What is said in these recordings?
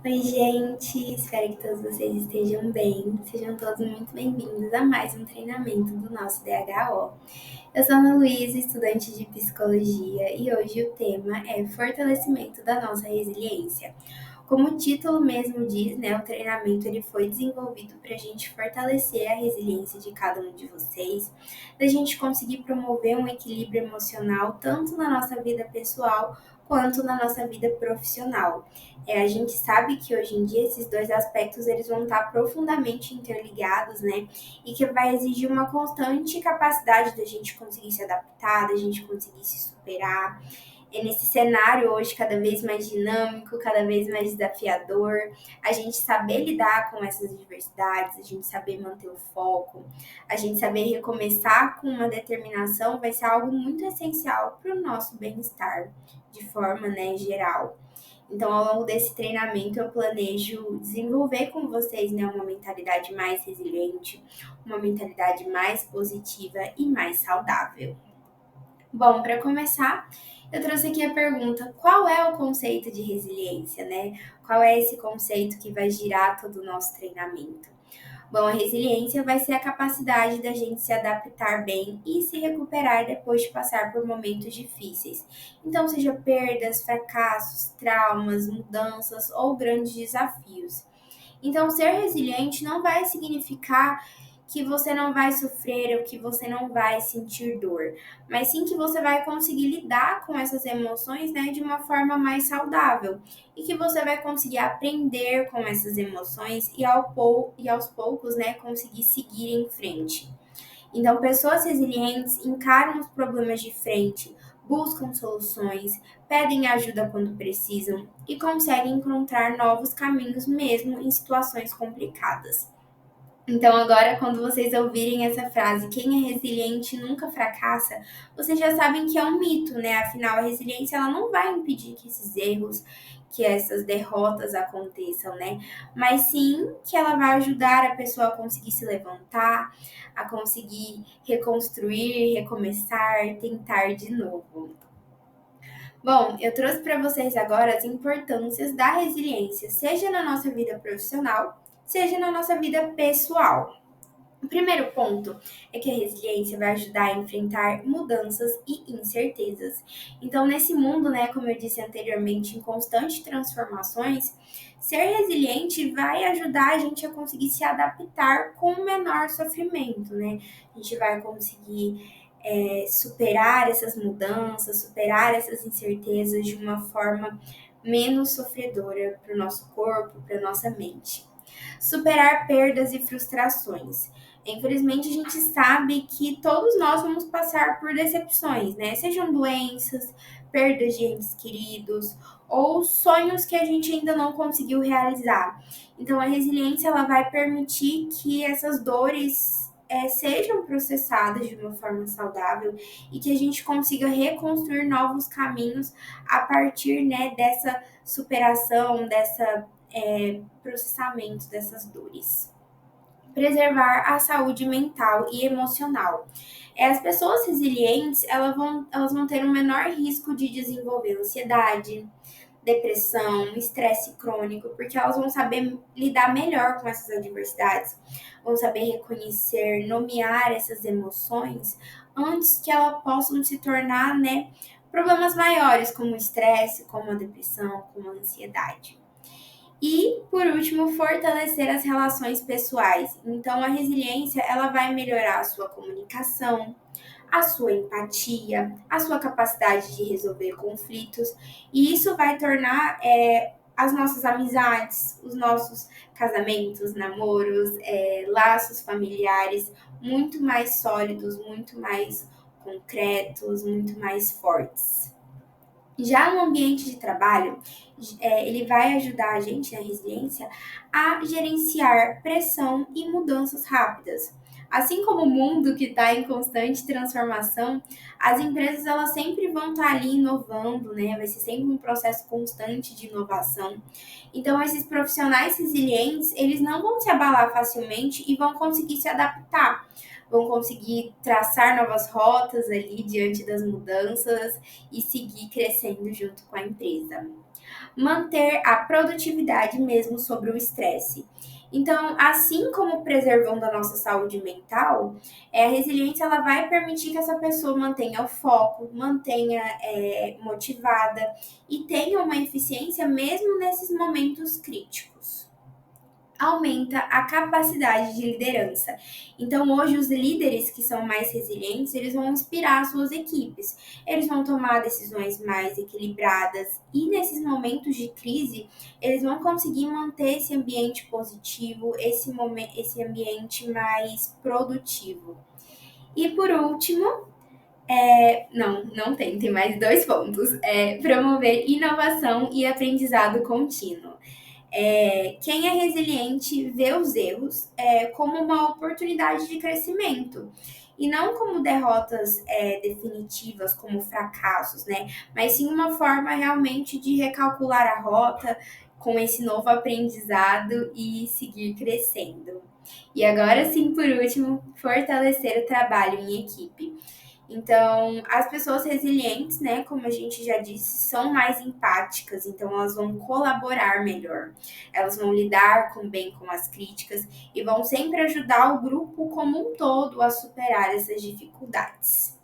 Oi, gente! Espero que todos vocês estejam bem. Sejam todos muito bem-vindos a mais um treinamento do nosso DHO. Eu sou Ana Luísa, estudante de psicologia, e hoje o tema é fortalecimento da nossa resiliência. Como o título mesmo diz, né, o treinamento ele foi desenvolvido para a gente fortalecer a resiliência de cada um de vocês, da gente conseguir promover um equilíbrio emocional tanto na nossa vida pessoal quanto na nossa vida profissional. A gente sabe que hoje em dia esses dois aspectos eles vão estar profundamente interligados, né? E que vai exigir uma constante capacidade da gente conseguir se adaptar, da gente conseguir se superar. Nesse cenário hoje cada vez mais dinâmico, cada vez mais desafiador, a gente saber lidar com essas adversidades, a gente saber manter o foco, a gente saber recomeçar com uma determinação vai ser algo muito essencial para o nosso bem-estar, de forma, né, geral. Então, ao longo desse treinamento, eu planejo desenvolver com vocês, né, uma mentalidade mais resiliente, uma mentalidade mais positiva e mais saudável. Bom, para começar, eu trouxe aqui a pergunta: qual é o conceito de resiliência, né? Qual é esse conceito que vai girar todo o nosso treinamento? Bom, a resiliência vai ser a capacidade da gente se adaptar bem e se recuperar depois de passar por momentos difíceis. Então, seja perdas, fracassos, traumas, mudanças ou grandes desafios. Então, ser resiliente não vai significar que você não vai sofrer ou que você não vai sentir dor, mas sim que você vai conseguir lidar com essas emoções, né, de uma forma mais saudável e que você vai conseguir aprender com essas emoções e aos poucos, né, conseguir seguir em frente. Então, pessoas resilientes encaram os problemas de frente, buscam soluções, pedem ajuda quando precisam e conseguem encontrar novos caminhos mesmo em situações complicadas. Então, agora, quando vocês ouvirem essa frase, quem é resiliente nunca fracassa, vocês já sabem que é um mito, né? Afinal, a resiliência ela não vai impedir que esses erros, que essas derrotas aconteçam, né? Mas sim que ela vai ajudar a pessoa a conseguir se levantar, a conseguir reconstruir, recomeçar, tentar de novo. Bom, eu trouxe para vocês agora as importâncias da resiliência, seja na nossa vida profissional, seja na nossa vida pessoal. O primeiro ponto é que a resiliência vai ajudar a enfrentar mudanças e incertezas. Então, nesse mundo, né, como eu disse anteriormente, em constantes transformações, ser resiliente vai ajudar a gente a conseguir se adaptar com o menor sofrimento, né? A gente vai conseguir superar essas mudanças, superar essas incertezas de uma forma menos sofredora para o nosso corpo, para a nossa mente. Superar perdas e frustrações. Infelizmente, a gente sabe que todos nós vamos passar por decepções, né? Sejam doenças, perdas de entes queridos ou sonhos que a gente ainda não conseguiu realizar. Então, a resiliência ela vai permitir que essas dores sejam processadas de uma forma saudável e que a gente consiga reconstruir novos caminhos a partir, né, dessa superação, dessa processamento dessas dores. Preservar a saúde mental e emocional. As pessoas resilientes, elas vão ter um menor risco de desenvolver ansiedade, depressão, estresse crônico, porque elas vão saber lidar melhor com essas adversidades, vão saber reconhecer, nomear essas emoções antes que elas possam se tornar, né, problemas maiores, como o estresse, como a depressão, como a ansiedade. E, por último, fortalecer as relações pessoais. Então, a resiliência, ela vai melhorar a sua comunicação, a sua empatia, a sua capacidade de resolver conflitos, e isso vai tornar as nossas amizades, os nossos casamentos, namoros, laços familiares muito mais sólidos, muito mais concretos, muito mais fortes. Já no ambiente de trabalho, ele vai ajudar a gente, na resiliência, a gerenciar pressão e mudanças rápidas. Assim como o mundo que está em constante transformação, as empresas elas sempre vão estar ali inovando, né? Vai ser sempre um processo constante de inovação. Então, esses profissionais resilientes, eles não vão se abalar facilmente e vão conseguir se adaptar, vão conseguir traçar novas rotas ali diante das mudanças e seguir crescendo junto com a empresa. manter a produtividade mesmo sobre o estresse. Então, assim como preservando a nossa saúde mental, a resiliência ela vai permitir que essa pessoa mantenha o foco, mantenha motivada e tenha uma eficiência mesmo nesses momentos críticos. Aumenta a capacidade de liderança. Então, hoje, os líderes que são mais resilientes, eles vão inspirar suas equipes. Eles vão tomar decisões mais equilibradas e, nesses momentos de crise, eles vão conseguir manter esse ambiente positivo, esse ambiente mais produtivo. E, por último, não tem mais 2 pontos. Promover inovação e aprendizado contínuo. Quem é resiliente vê os erros como uma oportunidade de crescimento e não como derrotas definitivas, como fracassos, né? Mas sim uma forma realmente de recalcular a rota com esse novo aprendizado e seguir crescendo. E agora sim, por último, fortalecer o trabalho em equipe. Então, as pessoas resilientes, né, como a gente já disse, são mais empáticas, então elas vão colaborar melhor. Elas vão lidar bem com as críticas e vão sempre ajudar o grupo como um todo a superar essas dificuldades.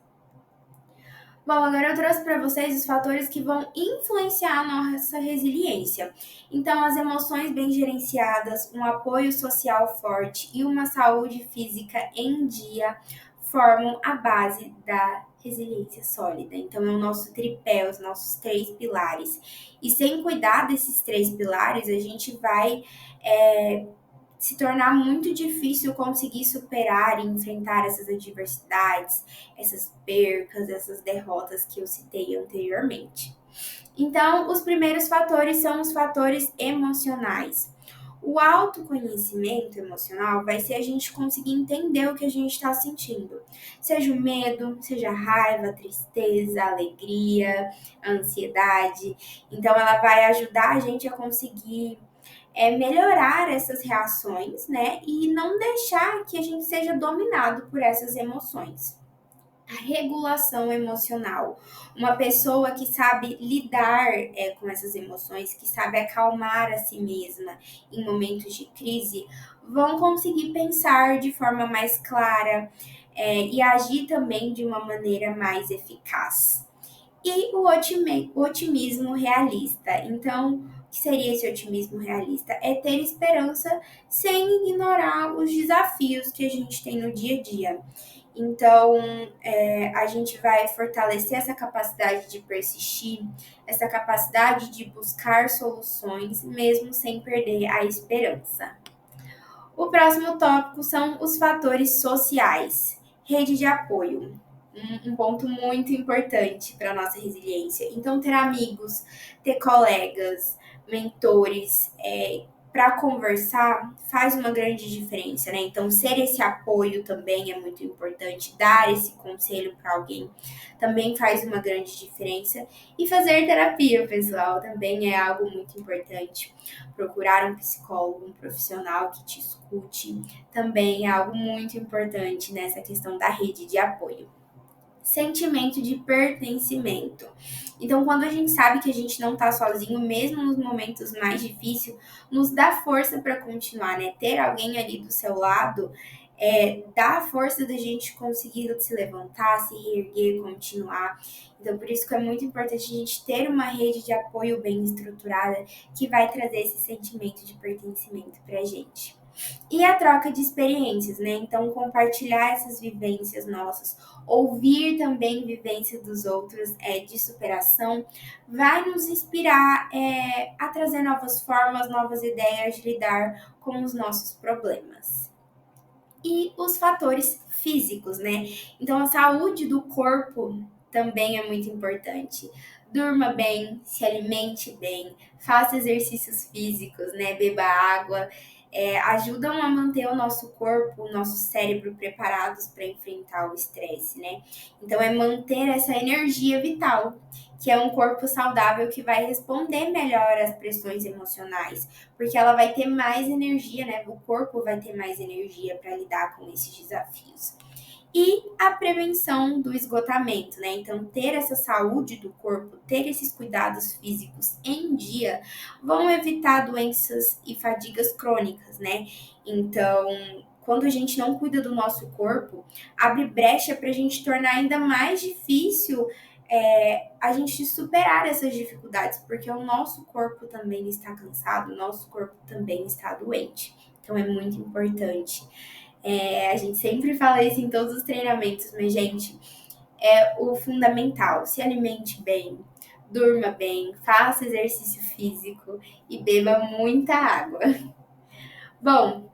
Bom, agora eu trouxe para vocês os fatores que vão influenciar a nossa resiliência. Então, as emoções bem gerenciadas, um apoio social forte e uma saúde física em dia formam a base da resiliência sólida. Então, é o nosso tripé, os nossos 3 pilares. E sem cuidar desses 3 pilares, a gente vai se tornar muito difícil conseguir superar e enfrentar essas adversidades, essas percas, essas derrotas que eu citei anteriormente. Então, os primeiros fatores são os fatores emocionais. O autoconhecimento emocional vai ser a gente conseguir entender o que a gente está sentindo. Seja o medo, seja a raiva, a tristeza, a alegria, a ansiedade. Então, ela vai ajudar a gente a conseguir melhorar essas reações, né? E não deixar que a gente seja dominado por essas emoções. A regulação emocional. Uma pessoa que sabe lidar com essas emoções, que sabe acalmar a si mesma em momentos de crise, vão conseguir pensar de forma mais clara e agir também de uma maneira mais eficaz. E o otimismo realista. Então, o que seria esse otimismo realista? É ter esperança sem ignorar os desafios que a gente tem no dia a dia. Então, a gente vai fortalecer essa capacidade de persistir, essa capacidade de buscar soluções, mesmo sem perder a esperança. O próximo tópico são os fatores sociais. Rede de apoio. Um ponto muito importante para a nossa resiliência. Então, ter amigos, ter colegas, mentores, para conversar faz uma grande diferença, né? Então, ser esse apoio também é muito importante, dar esse conselho para alguém também faz uma grande diferença. E fazer terapia, pessoal, também é algo muito importante. Procurar um psicólogo, um profissional que te escute, também é algo muito importante nessa questão da rede de apoio. Sentimento de pertencimento. Então, quando a gente sabe que a gente não tá sozinho, mesmo nos momentos mais difíceis, nos dá força para continuar, né? Ter alguém ali do seu lado dá a força da gente conseguir se levantar, se reerguer, continuar. Então, por isso que é muito importante a gente ter uma rede de apoio bem estruturada que vai trazer esse sentimento de pertencimento pra gente. E a troca de experiências, né? Então, compartilhar essas vivências nossas, ouvir também vivências dos outros de superação, vai nos inspirar a trazer novas formas, novas ideias de lidar com os nossos problemas. E os fatores físicos, né? Então, a saúde do corpo também é muito importante. Durma bem, se alimente bem, faça exercícios físicos, né? Beba água, ajudam a manter o nosso corpo, o nosso cérebro preparados para enfrentar o estresse, né? Então, é manter essa energia vital, que é um corpo saudável que vai responder melhor às pressões emocionais, porque ela vai ter mais energia, né? O corpo vai ter mais energia para lidar com esses desafios. e a prevenção do esgotamento, né? Então, ter essa saúde do corpo, ter esses cuidados físicos em dia, vão evitar doenças e fadigas crônicas, né? Então, quando a gente não cuida do nosso corpo, abre brecha para a gente tornar ainda mais difícil a gente superar essas dificuldades, porque o nosso corpo também está cansado, o nosso corpo também está doente. Então, é muito importante. A gente sempre fala isso em todos os treinamentos, mas, gente, é o fundamental. Se alimente bem, durma bem, faça exercício físico e beba muita água. Bom,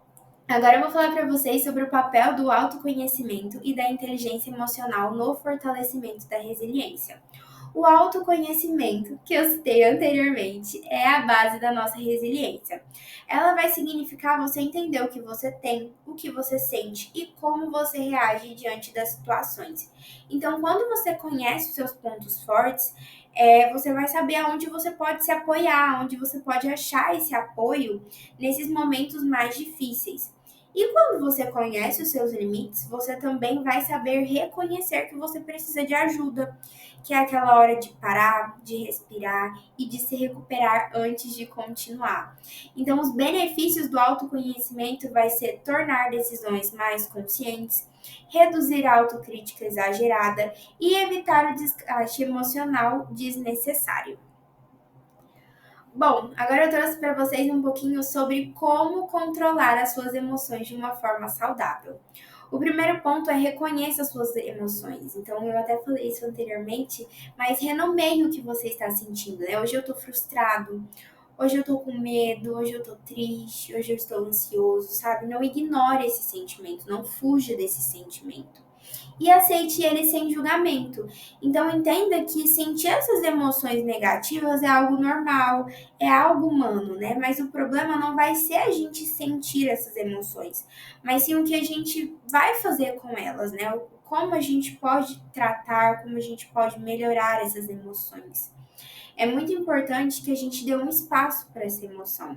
agora eu vou falar para vocês sobre o papel do autoconhecimento e da inteligência emocional no fortalecimento da resiliência. O autoconhecimento, que eu citei anteriormente, é a base da nossa resiliência. Ela vai significar você entender o que você tem, o que você sente e como você reage diante das situações. Então, quando você conhece os seus pontos fortes, você vai saber aonde você pode se apoiar, onde você pode achar esse apoio nesses momentos mais difíceis. E quando você conhece os seus limites, você também vai saber reconhecer que você precisa de ajuda, que é aquela hora de parar, de respirar e de se recuperar antes de continuar. Então, os benefícios do autoconhecimento vai ser tornar decisões mais conscientes, reduzir a autocrítica exagerada e evitar o desgaste emocional desnecessário. Bom, agora eu trouxe para vocês um pouquinho sobre como controlar as suas emoções de uma forma saudável. O primeiro ponto é reconheça as suas emoções. Então, eu até falei isso anteriormente, mas renomeie o que você está sentindo, né? Hoje eu tô frustrado, hoje eu tô com medo, hoje eu tô triste, hoje eu estou ansioso, sabe? Não ignore esse sentimento, não fuja desse sentimento e aceite ele sem julgamento. Então entenda que sentir essas emoções negativas é algo normal, é algo humano, né? Mas o problema não vai ser a gente sentir essas emoções, mas sim o que a gente vai fazer com elas, né? Como a gente pode tratar, como a gente pode melhorar essas emoções. É muito importante que a gente dê um espaço para essa emoção.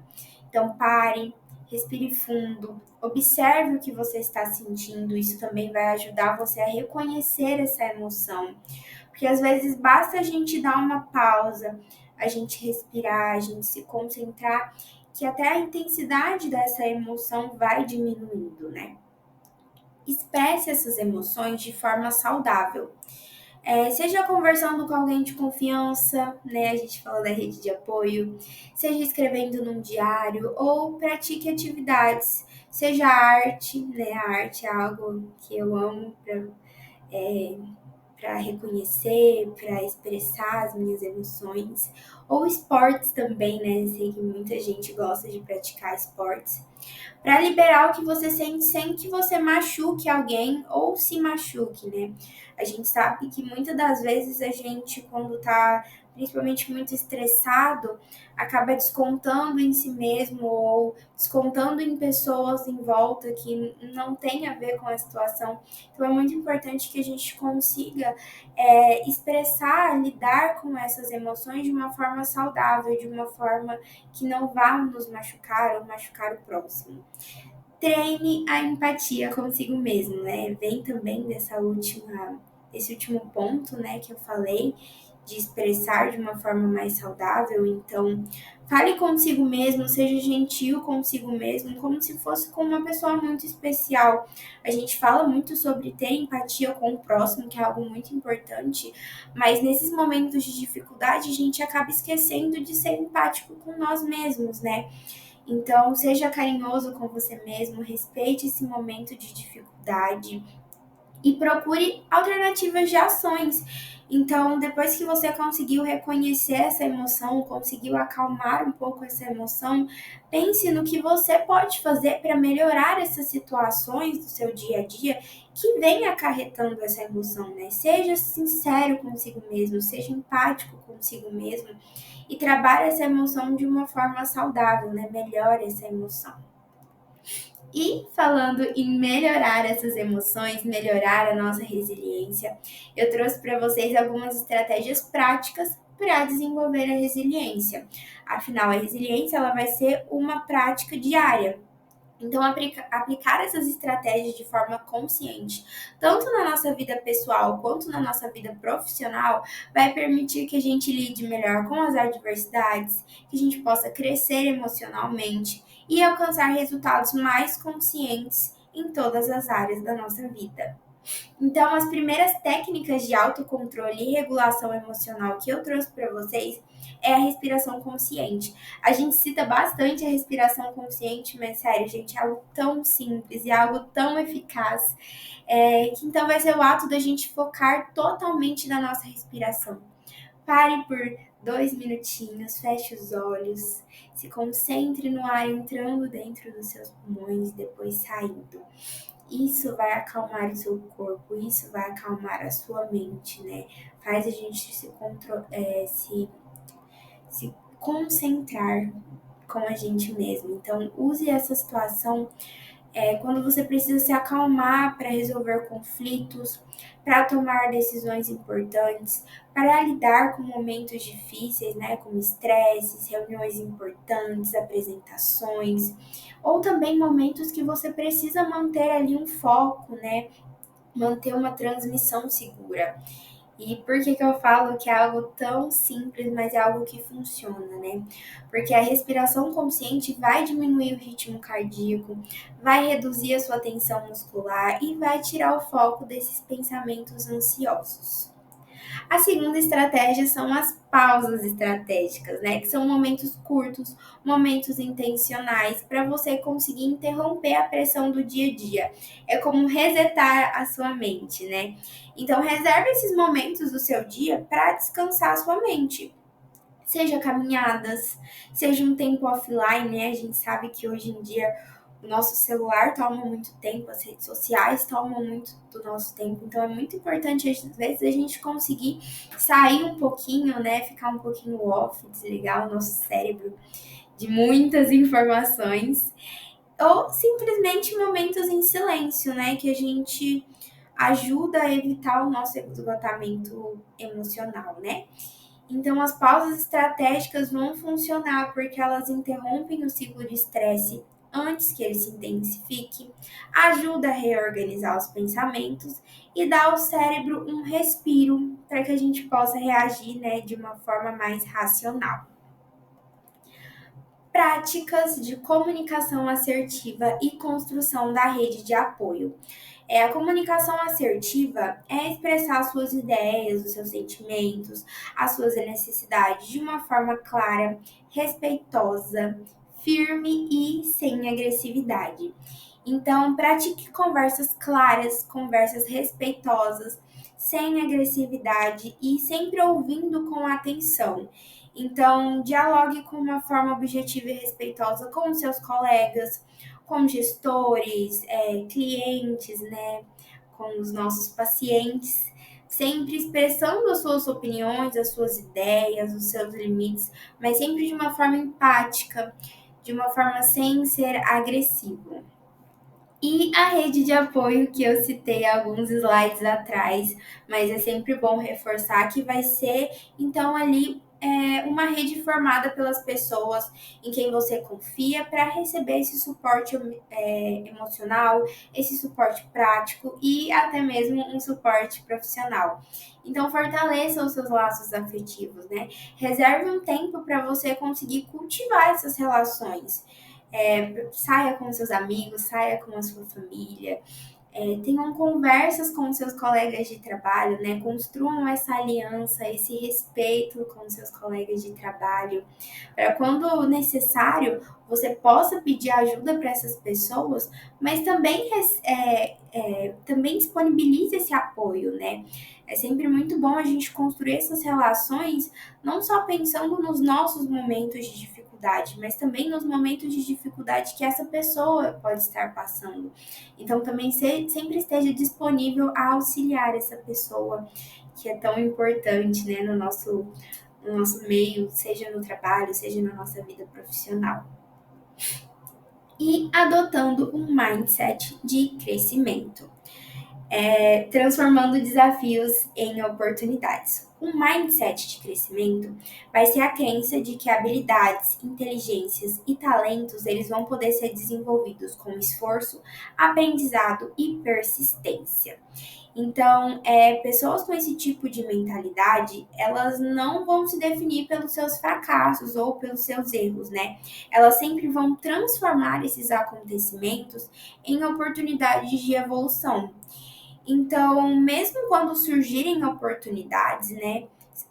Então, pare, respire fundo, observe o que você está sentindo. Isso também vai ajudar você a reconhecer essa emoção. Porque às vezes basta a gente dar uma pausa, a gente respirar, a gente se concentrar, que até a intensidade dessa emoção vai diminuindo, né? Expresse essas emoções de forma saudável. Seja conversando com alguém de confiança, né? A gente falou da rede de apoio, seja escrevendo num diário ou pratique atividades, seja arte, né? A arte é algo que eu amo para reconhecer, para expressar as minhas emoções, ou esportes também, né? Sei que muita gente gosta de praticar esportes para liberar o que você sente sem que você machuque alguém ou se machuque, né? A gente sabe que muitas das vezes a gente, quando tá principalmente muito estressado, acaba descontando em si mesmo ou descontando em pessoas em volta que não tem a ver com a situação. Então é muito importante que a gente consiga expressar, lidar com essas emoções de uma forma saudável, de uma forma que não vá nos machucar ou machucar o próximo. Treine a empatia consigo mesmo, né? Vem também desse último ponto, né, que eu falei, de expressar de uma forma mais saudável. Então, fale consigo mesmo, seja gentil consigo mesmo, como se fosse com uma pessoa muito especial. A gente fala muito sobre ter empatia com o próximo, que é algo muito importante, mas nesses momentos de dificuldade, a gente acaba esquecendo de ser empático com nós mesmos, né? Então, seja carinhoso com você mesmo, respeite esse momento de dificuldade e procure alternativas de ações. Então, depois que você conseguiu reconhecer essa emoção, conseguiu acalmar um pouco essa emoção, pense no que você pode fazer para melhorar essas situações do seu dia a dia que vem acarretando essa emoção, né? Seja sincero consigo mesmo, seja empático consigo mesmo e trabalhe essa emoção de uma forma saudável, né? Melhore essa emoção. E falando em melhorar essas emoções, melhorar a nossa resiliência, eu trouxe para vocês algumas estratégias práticas para desenvolver a resiliência. Afinal, a resiliência ela vai ser uma prática diária. Então, aplicar essas estratégias de forma consciente, tanto na nossa vida pessoal quanto na nossa vida profissional, vai permitir que a gente lide melhor com as adversidades, que a gente possa crescer emocionalmente e alcançar resultados mais conscientes em todas as áreas da nossa vida. Então, as primeiras técnicas de autocontrole e regulação emocional que eu trouxe para vocês é a respiração consciente. A gente cita bastante a respiração consciente, mas sério, gente, é algo tão simples e algo tão eficaz, que então vai ser o ato da gente focar totalmente na nossa respiração. Pare por 2 minutinhos, feche os olhos, se concentre no ar entrando dentro dos seus pulmões e depois saindo. Isso vai acalmar o seu corpo, isso vai acalmar a sua mente, né? Faz a gente se concentrar com a gente mesmo. Então, use essa situação quando você precisa se acalmar para resolver conflitos, para tomar decisões importantes, para lidar com momentos difíceis, né, como estresses, reuniões importantes, apresentações, ou também momentos que você precisa manter ali um foco, né, manter uma transmissão segura. E por que eu falo que é algo tão simples, mas é algo que funciona, né? Porque a respiração consciente vai diminuir o ritmo cardíaco, vai reduzir a sua tensão muscular e vai tirar o foco desses pensamentos ansiosos. A segunda estratégia são as pausas estratégicas, né? Que são momentos curtos, momentos intencionais para você conseguir interromper a pressão do dia a dia. É como resetar a sua mente, né? Então, reserve esses momentos do seu dia para descansar a sua mente. Seja caminhadas, seja um tempo offline, né? A gente sabe que hoje em dia o nosso celular toma muito tempo, as redes sociais tomam muito do nosso tempo, então é muito importante às vezes a gente conseguir sair um pouquinho, né? Ficar um pouquinho off, desligar o nosso cérebro de muitas informações, ou simplesmente momentos em silêncio, né? Que a gente ajuda a evitar o nosso esgotamento emocional, né? Então, as pausas estratégicas vão funcionar porque elas interrompem o ciclo de estresse antes que ele se intensifique, ajuda a reorganizar os pensamentos e dá ao cérebro um respiro para que a gente possa reagir, né, de uma forma mais racional. Práticas de comunicação assertiva e construção da rede de apoio. A comunicação assertiva é expressar suas ideias, os seus sentimentos, as suas necessidades de uma forma clara, respeitosa, firme e sem agressividade. Então, pratique conversas claras, conversas respeitosas, sem agressividade e sempre ouvindo com atenção. Então, dialogue com uma forma objetiva e respeitosa com seus colegas, com gestores, clientes, né, com os nossos pacientes, sempre expressando as suas opiniões, as suas ideias, os seus limites, mas sempre de uma forma empática, de uma forma sem ser agressivo. E a rede de apoio que eu citei alguns slides atrás, mas é sempre bom reforçar que vai ser, então, ali uma rede formada pelas pessoas em quem você confia para receber esse suporte emocional, esse suporte prático e até mesmo um suporte profissional. Então, fortaleça os seus laços afetivos, né? Reserve um tempo para você conseguir cultivar essas relações. Saia com seus amigos, saia com a sua família, tenham conversas com seus colegas de trabalho, né? Construam essa aliança, esse respeito com seus colegas de trabalho, para quando necessário você possa pedir ajuda para essas pessoas, mas também, também disponibilize esse apoio, né? É sempre muito bom a gente construir essas relações, não só pensando nos nossos momentos de dificuldade, mas também nos momentos de dificuldade que essa pessoa pode estar passando. Então, também sempre esteja disponível a auxiliar essa pessoa que é tão importante, né, no nosso meio, seja no trabalho, seja na nossa vida profissional. E adotando um mindset de crescimento, transformando desafios em oportunidades. Um mindset de crescimento vai ser a crença de que habilidades, inteligências e talentos eles vão poder ser desenvolvidos com esforço, aprendizado e persistência. Então, pessoas com esse tipo de mentalidade, elas não vão se definir pelos seus fracassos ou pelos seus erros, né? Elas sempre vão transformar esses acontecimentos em oportunidades de evolução. Então, mesmo quando surgirem oportunidades, né,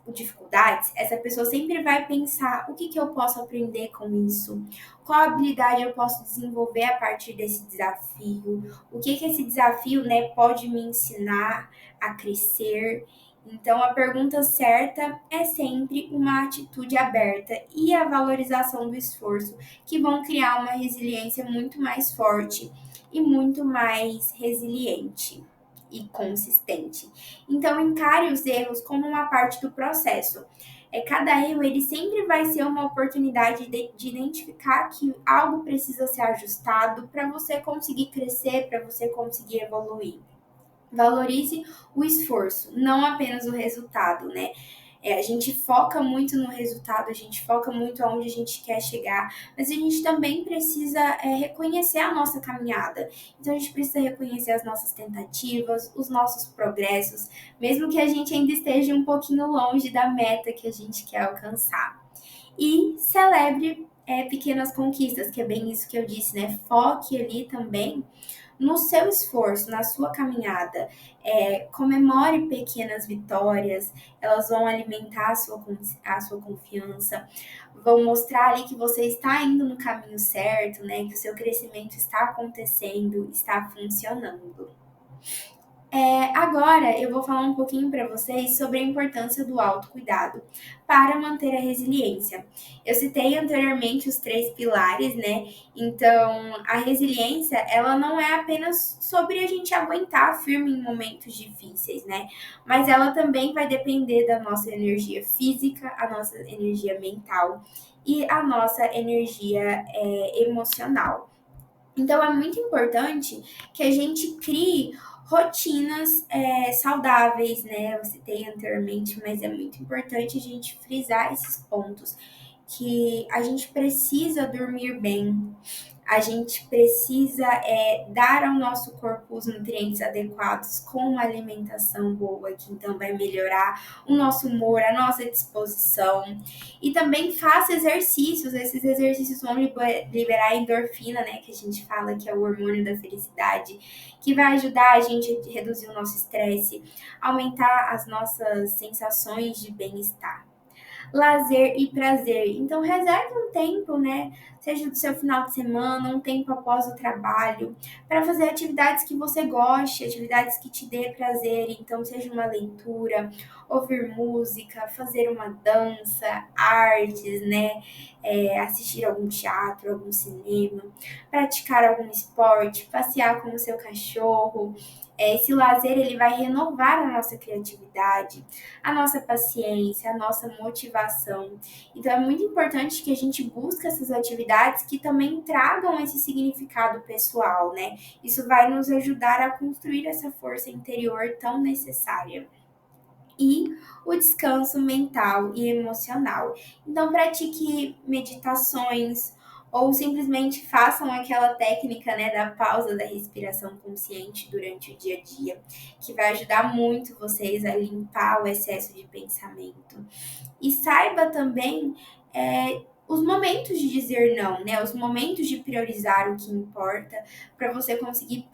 dificuldades, essa pessoa sempre vai pensar o que que eu posso aprender com isso, qual habilidade eu posso desenvolver a partir desse desafio, o que que esse desafio, né, pode me ensinar a crescer. Então, a pergunta certa é sempre uma atitude aberta e a valorização do esforço, que vão criar uma resiliência muito mais forte e muito mais resiliente e consistente. Então, encare os erros como uma parte do processo. Cada erro ele sempre vai ser uma oportunidade de identificar que algo precisa ser ajustado para você conseguir crescer, para você conseguir evoluir. Valorize o esforço, não apenas o resultado, né? A gente foca muito no resultado, a gente foca muito aonde a gente quer chegar, mas a gente também precisa reconhecer a nossa caminhada. Então a gente precisa reconhecer as nossas tentativas, os nossos progressos, mesmo que a gente ainda esteja um pouquinho longe da meta que a gente quer alcançar. E celebre pequenas conquistas, que é bem isso que eu disse, né? Foque ali também no seu esforço, na sua caminhada. Comemore pequenas vitórias, elas vão alimentar a sua confiança, vão mostrar ali que você está indo no caminho certo, né? Que o seu crescimento está acontecendo, está funcionando. Agora eu vou falar um pouquinho para vocês sobre a importância do autocuidado para manter a resiliência. Eu citei anteriormente os 3 pilares, né? Então, a resiliência, ela não é apenas sobre a gente aguentar firme em momentos difíceis, né? Mas ela também vai depender da nossa energia física, a nossa energia mental e a nossa energia emocional. Então, é muito importante que a gente crie rotinas saudáveis, né? Eu citei anteriormente, mas é muito importante a gente frisar esses pontos, que a gente precisa dormir bem, a gente precisa dar ao nosso corpo os nutrientes adequados com uma alimentação boa, que então vai melhorar o nosso humor, a nossa disposição. E também faça exercícios, esses exercícios vão liberar endorfina, né, que a gente fala que é o hormônio da felicidade, que vai ajudar a gente a reduzir o nosso estresse, aumentar as nossas sensações de bem-estar. Lazer e prazer. Então, reserve um tempo, né? Seja do seu final de semana, um tempo após o trabalho, para fazer atividades que você goste, atividades que te dê prazer. Então, seja uma leitura, ouvir música, fazer uma dança, artes, né? Assistir algum teatro, algum cinema, praticar algum esporte, passear com o seu cachorro. Esse lazer ele vai renovar a nossa criatividade, a nossa paciência, a nossa motivação. Então é muito importante que a gente busque essas atividades que também tragam esse significado pessoal, né? Isso vai nos ajudar a construir essa força interior tão necessária. E o descanso mental e emocional. Então, pratique meditações ou simplesmente façam aquela técnica, né, da pausa da respiração consciente durante o dia a dia, que vai ajudar muito vocês a limpar o excesso de pensamento. E saiba também os momentos de dizer não, né? Os momentos de priorizar o que importa para você conseguir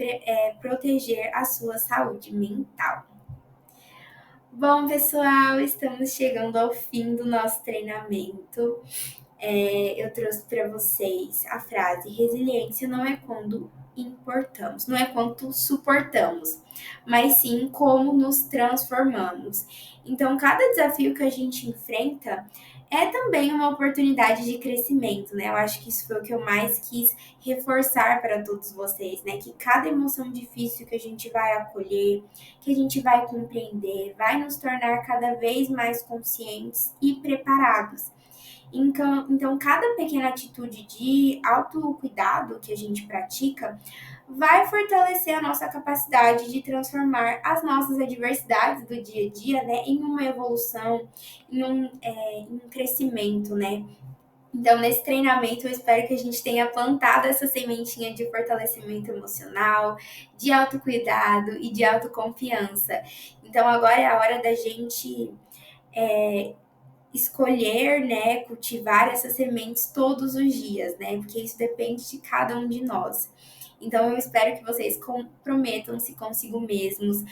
proteger a sua saúde mental. Bom, pessoal, estamos chegando ao fim do nosso treinamento. Eu trouxe para vocês a frase: resiliência não é quando importamos, não é quanto suportamos, mas sim como nos transformamos. Então, cada desafio que a gente enfrenta é também uma oportunidade de crescimento, né? Eu acho que isso foi o que eu mais quis reforçar para todos vocês, né? Que cada emoção difícil que a gente vai acolher, que a gente vai compreender, vai nos tornar cada vez mais conscientes e preparados. Então, cada pequena atitude de autocuidado que a gente pratica vai fortalecer a nossa capacidade de transformar as nossas adversidades do dia a dia, né, em uma evolução, em um crescimento, né? Então, nesse treinamento, eu espero que a gente tenha plantado essa sementinha de fortalecimento emocional, de autocuidado e de autoconfiança. Então, agora é a hora da gente escolher, né, cultivar essas sementes todos os dias, né? Porque isso depende de cada um de nós. Então, eu espero que vocês comprometam-se consigo mesmos,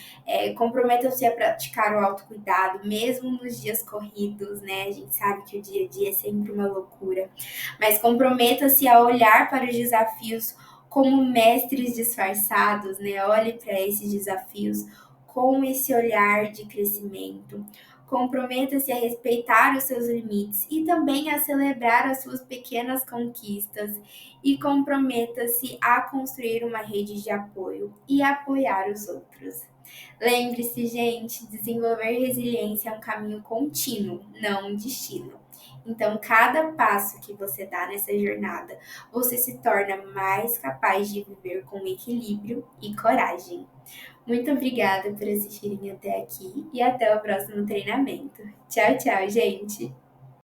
comprometam-se a praticar o autocuidado, mesmo nos dias corridos, né? A gente sabe que o dia a dia é sempre uma loucura, mas comprometa-se a olhar para os desafios como mestres disfarçados, né? Olhe para esses desafios com esse olhar de crescimento. Comprometa-se a respeitar os seus limites e também a celebrar as suas pequenas conquistas e comprometa-se a construir uma rede de apoio e apoiar os outros. Lembre-se, gente, desenvolver resiliência é um caminho contínuo, não um destino. Então, cada passo que você dá nessa jornada, você se torna mais capaz de viver com equilíbrio e coragem. Muito obrigada por assistirem até aqui e até o próximo treinamento. Tchau, tchau, gente!